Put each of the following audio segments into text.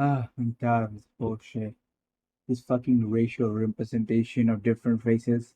I'm tired of this bullshit. This fucking racial representation of different races.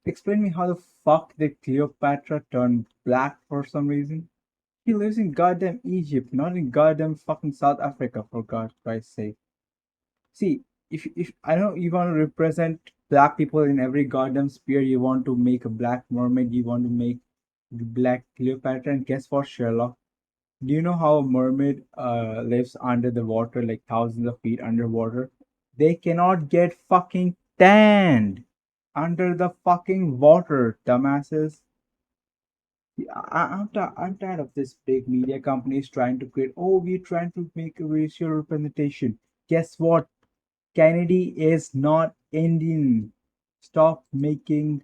Explain me how the fuck did Cleopatra turn black for some reason? She lives in goddamn Egypt, not in goddamn fucking South Africa, for God Christ's sake. See, if I know you want to represent black people in every goddamn sphere, you want to make a black mermaid, you want to make the black Cleopatra, and guess what, Sherlock? Do you know how a mermaid lives under the water, like thousands of feet underwater? They cannot get fucking tanned under the fucking water, dumbasses. I'm tired of this big media companies trying to create, oh, we're trying to make a racial representation. Guess what? Kennedy is not Indian. Stop making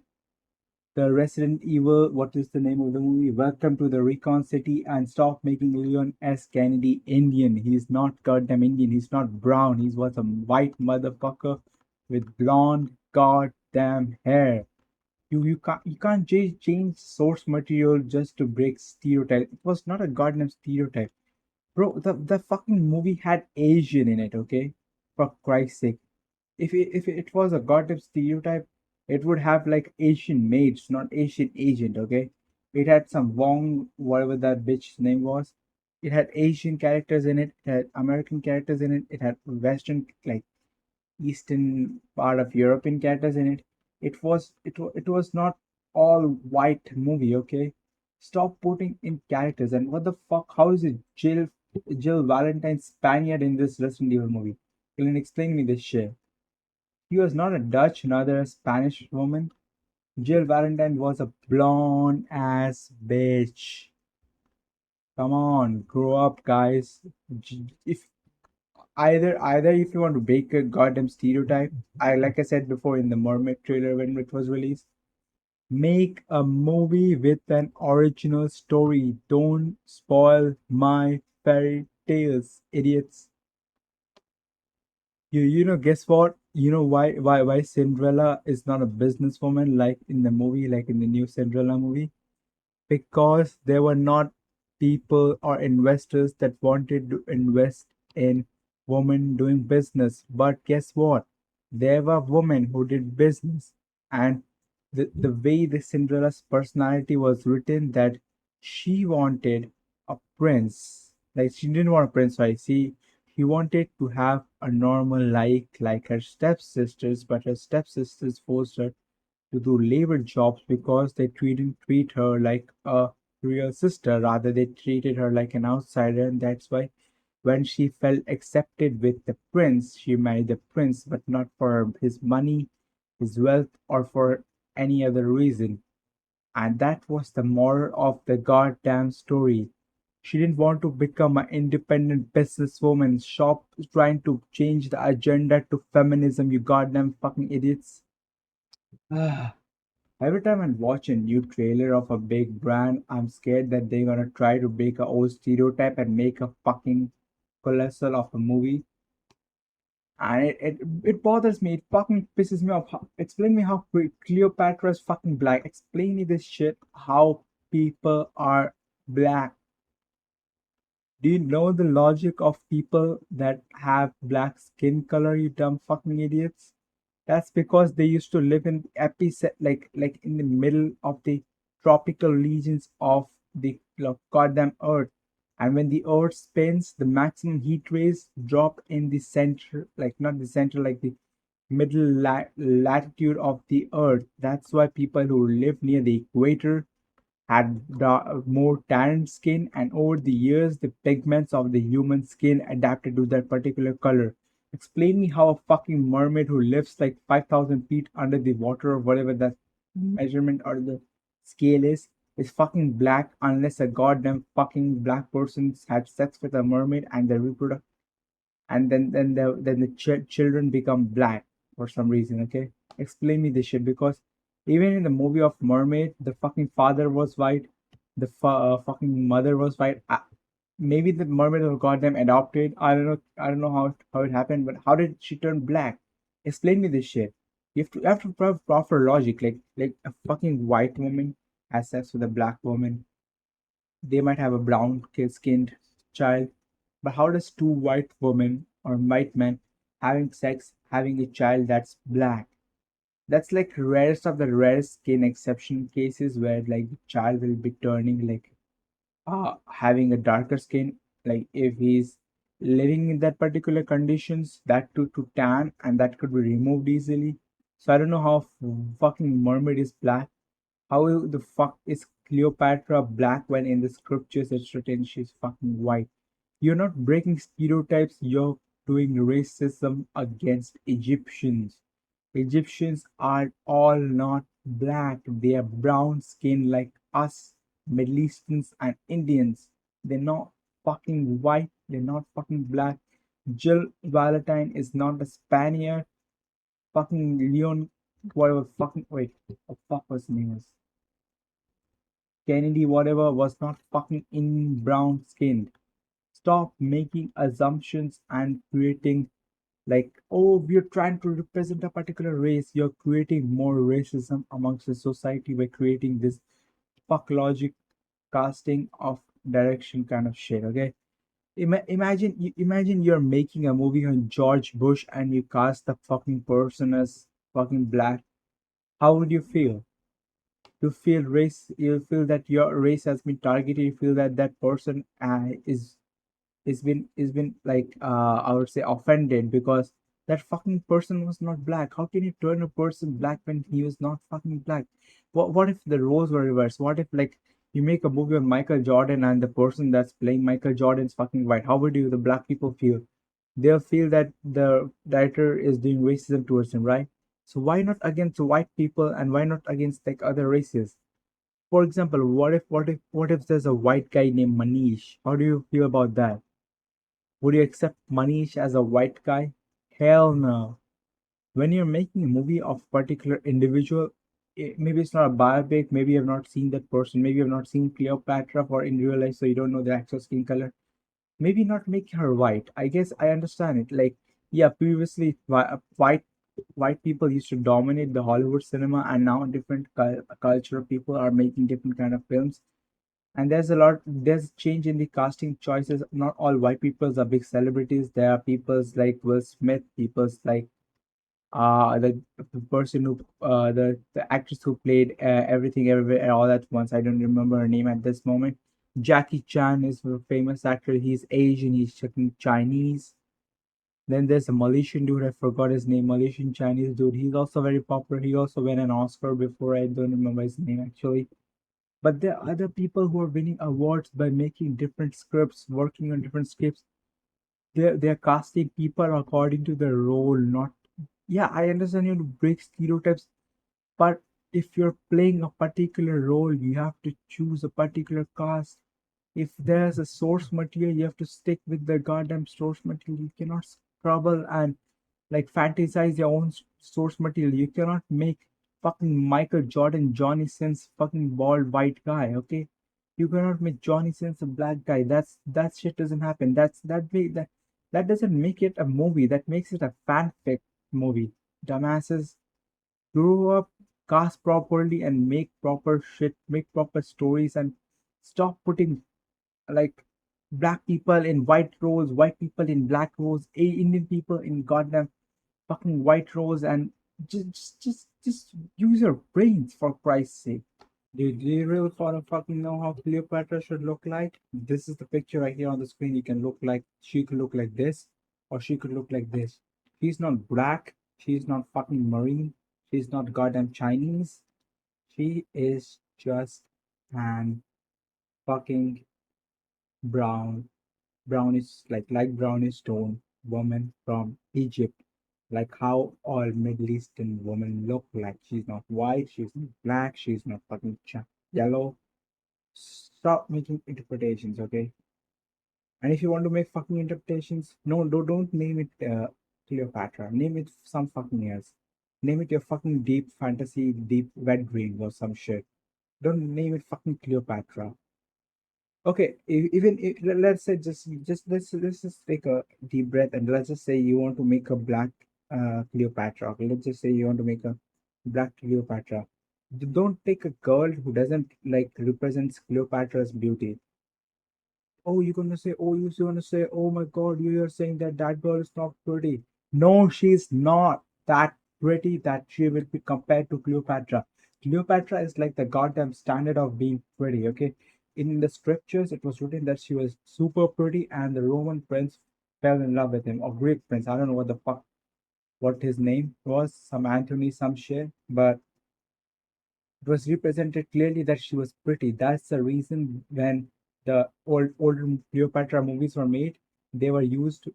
the Resident Evil, what is the name of the movie? Welcome to the Recon City, and stop making Leon S. Kennedy Indian. He's not goddamn Indian. He's not brown. He's what, a white motherfucker with blonde goddamn hair. You can't change source material just to break stereotype. It was not a goddamn stereotype. Bro, the fucking movie had Asian in it, okay? For Christ's sake. If it was a goddamn stereotype, it would have like Asian maids, not Asian agent, okay? It had some Wong, whatever that bitch's name was. It had Asian characters in it, it had American characters in it, it had Western, like Eastern part of European characters in it. It was not all white movie, okay? Stop putting in characters. And what the fuck? How is it Jill Valentine Spaniard in this Resident Evil movie? Can you explain me this shit? He was not a Dutch, neither a Spanish woman. Jill Valentine was a blonde ass bitch. Come on, grow up, guys. If either if you want to break a goddamn stereotype, I like I said before in the Mermaid trailer when it was released, make a movie with an original story. Don't spoil my fairy tales, idiots. Guess what? You know why Cinderella is not a businesswoman like in the movie, like in the new Cinderella movie? Because there were not people or investors that wanted to invest in women doing business. But guess what? There were women who did business, and the way the Cinderella's personality was written, that she wanted a prince. Like she didn't want a prince, right? She wanted to have a normal life like her stepsisters, but her stepsisters forced her to do labor jobs because they didn't treat her like a real sister. Rather, they treated her like an outsider, and that's why when she felt accepted with the prince, she married the prince, but not for his money, his wealth, or for any other reason. And that was the moral of the goddamn story. She didn't want to become an independent businesswoman. Stop trying to change the agenda to feminism, you goddamn fucking idiots. Every time I watch a new trailer of a big brand, I'm scared that they're gonna try to break a old stereotype and make a fucking colossal of a movie. And it bothers me. It fucking pisses me off. Explain me how Cleopatra is fucking black. Explain me this shit. How people are black. Do you know the logic of people that have black skin color? You dumb fucking idiots. That's because they used to live in epicenter, like in the middle of the tropical regions of the goddamn Earth. And when the Earth spins, the maximum heat rays drop in the center, like not the center, like the middle latitude of the Earth. That's why people who live near the equator had more tanned skin, and over the years, the pigments of the human skin adapted to that particular color. Explain me how a fucking mermaid who lives like 5,000 feet under the water or whatever that measurement or the scale is fucking black unless a goddamn fucking black person had sex with a mermaid and they reproduce, and then the children become black for some reason. Okay, explain me this shit, because even in the movie of Mermaid, the fucking father was white, the fucking mother was white. Maybe the mermaid was goddamn adopted. I don't know how it happened, but how did she turn black? Explain me this shit. You have to have proper logic. Like a fucking white woman has sex with a black woman, they might have a brown skinned child. But how does two white women or white men having sex, having a child that's black? That's like rarest of the rarest skin exception cases where like the child will be turning like having a darker skin, like if he's living in that particular conditions, that to tan, and that could be removed easily. So I don't know how fucking mermaid is black. How the fuck is Cleopatra black when in the scriptures it's written she's fucking white? You're not breaking stereotypes, you're doing racism against Egyptians. Egyptians are all not black, they are brown skin like us, Middle Easterns and Indians. They're not fucking white, they're not fucking black. Jill Valentine is not a Spaniard. Fucking Leon, whatever fucking, wait, what the fuck was his name is? Kennedy, whatever, was not fucking in brown skinned. Stop making assumptions and creating like, oh, we're trying to represent a particular race. You're creating more racism amongst the society by creating this fuck logic casting of direction kind of shit. Okay, imagine you're making a movie on George Bush and you cast the fucking person as fucking black. How would you feel? You feel race, you feel that your race has been targeted, you feel that that person is been like I would say offended because that fucking person was not black. How can you turn a person black when he was not fucking black? What if the roles were reversed? What if like you make a movie on Michael Jordan and the person that's playing Michael Jordan's fucking white? How would you the black people feel? They'll feel that the director is doing racism towards him, right? So why not against white people and why not against like other races? For example, what if there's a white guy named Manish? How do you feel about that? Would you accept Manish as a white guy? Hell no. When you're making a movie of particular individual, maybe it's not a biopic, maybe you have not seen that person, maybe you have not seen Cleopatra for in real life, so you don't know the actual skin color. Maybe not make her white. I guess I understand it. Like, yeah, previously white people used to dominate the Hollywood cinema, and now different cultural people are making different kind of films, and there's change in the casting choices. Not all white peoples are big celebrities. There are peoples like Will Smith, peoples like the person who the actress who played Everything Everywhere and All at Once. I don't remember her name at this moment. Jackie Chan is a famous actor. He's Asian, he's Chinese. Then there's a Malaysian dude, I forgot his name, Malaysian Chinese dude. He's also very popular. He also won an Oscar before. I don't remember his name actually. But there are other people who are winning awards by making different scripts, working on different scripts. They're casting people according to their role, not. Yeah, I understand you have to break stereotypes, but if you're playing a particular role, you have to choose a particular cast. If there's a source material, you have to stick with the goddamn source material. You cannot scrabble and like fantasize your own source material. You cannot make fucking Michael Jordan Johnny Sins fucking bald white guy, okay? You cannot make Johnny Sins a black guy. That shit doesn't happen. That doesn't make it a movie. That makes it a fanfic movie. Dumbasses, grow up, cast properly, and make proper shit, make proper stories, and stop putting like black people in white roles, white people in black roles, Indian people in goddamn fucking white roles, and just use your brains for Christ's sake. Do you really want to fucking know how Cleopatra should look like? This is the picture right here on the screen. You can look like she could look like this, or she could look like this. She's not black. She's not fucking marine. She's not goddamn Chinese. She is just an fucking brown, brownish, like light brownish tone woman from Egypt, like how all Middle Eastern women look like. She's not white, she's not black, she's not fucking yellow. Stop making interpretations, okay? And if you want to make fucking interpretations, no, don't name it Cleopatra. Name it some fucking else. Name it your fucking deep fantasy, deep red dream or some shit. Don't name it fucking Cleopatra. Okay, even if, let's say just let's just take a deep breath and let's just say you want to make a black Cleopatra. Okay, let's just say you want to make a black Cleopatra. You don't take a girl who doesn't like represents Cleopatra's beauty. Oh, you're gonna say, oh my God, you're saying that that girl is not pretty. No, she's not that pretty that she will be compared to Cleopatra. Cleopatra is like the goddamn standard of being pretty, okay? In the scriptures, it was written that she was super pretty and the Roman prince fell in love with him, or Greek prince. I don't know what the fuck, what his name was, some Anthony, some shit, but it was represented clearly that she was pretty. That's the reason when the older Cleopatra movies were made, they used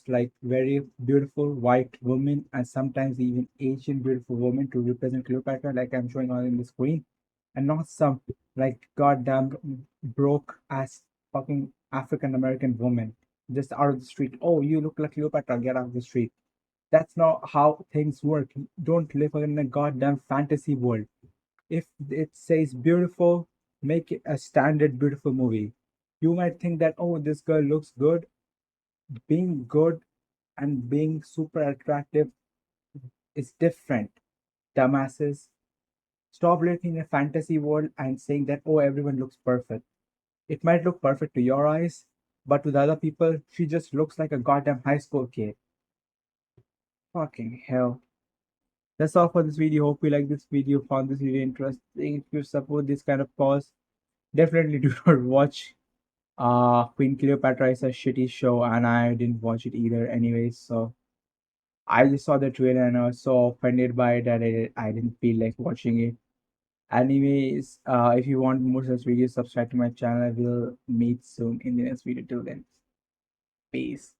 like very beautiful white women and sometimes even Asian beautiful women to represent Cleopatra, like I'm showing on in the screen, and not some like goddamn broke ass fucking African American woman just out of the street. Oh, you look like Cleopatra, get out of the street. That's not how things work. Don't live in a goddamn fantasy world. If it says beautiful, make it a standard beautiful movie. You might think that, oh, this girl looks good. Being good and being super attractive is different. Dumbasses. Stop living in a fantasy world and saying that, oh, everyone looks perfect. It might look perfect to your eyes, but to the other people, she just looks like a goddamn high school kid. Fucking hell. That's all for this video. Hope you like this video, found this video interesting. If you support this kind of cause, definitely do not watch Queen Cleopatra is a shitty show and I didn't watch it either anyways. So I just saw the trailer and I was so offended by it that I didn't feel like watching it. Anyways, if you want more such videos, subscribe to my channel. I will meet soon in the next video. Till then, peace.